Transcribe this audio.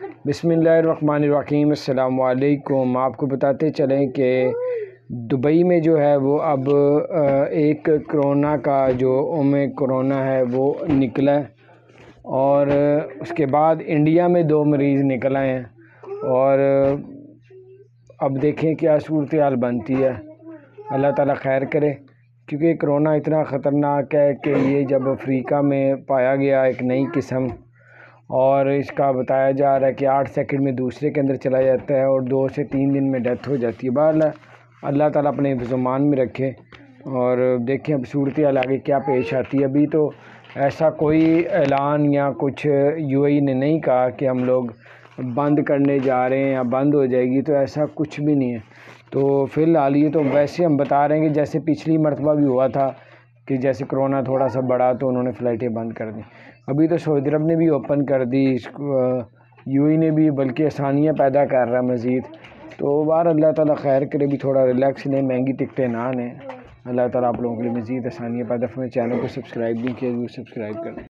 بسم اللہ الرحمن الرحیم۔ السلام علیکم۔ آپ کو بتاتے چلیں کہ دبئی میں جو ہے وہ اب ایک کرونا کا جو کرونا ہے وہ نکلا ہے، اور اس کے بعد انڈیا میں 2 مریض نکل آئے ہیں، اور اب دیکھیں کیا صورتحال بنتی ہے۔ اللہ تعالیٰ خیر کرے، کیونکہ کرونا اتنا خطرناک ہے کہ یہ جب افریقہ میں پایا گیا ایک نئی قسم، اور اس کا بتایا جا رہا ہے کہ 8 سیکنڈ میں دوسرے کے اندر چلا جاتا ہے اور 2 سے 3 دن میں ڈیتھ ہو جاتی ہے۔ بہرحال اللہ تعالیٰ اپنے حفظ و امان میں رکھے، اور دیکھیں اب صورتحال آگے کیا پیش آتی ہے۔ ابھی تو ایسا کوئی اعلان یا کچھ UAE نے نہیں کہا کہ ہم لوگ بند کرنے جا رہے ہیں یا بند ہو جائے گی، تو ایسا کچھ بھی نہیں ہے۔ تو فی الحال یہ تو ویسے ہم بتا رہے ہیں کہ جیسے پچھلی مرتبہ بھی ہوا تھا کہ جیسے کرونا تھوڑا سا بڑھا تو انہوں نے فلائٹیں بند کر دیں۔ ابھی تو سعودی عرب نے بھی اوپن کر دی، UAE نے بھی، بلکہ آسانیاں پیدا کر رہا ہے مزید۔ تو بہر اللہ تعالیٰ خیر کرے، بھی تھوڑا ریلیکس لیں، مہنگی ٹکٹیں نہ لیں۔ اللہ تعالیٰ آپ لوگوں کے لیے مزید آسانیاں پیدا فرمائے۔ چینل کو سبسکرائب نہیں کیا، ضرور سبسکرائب کریں۔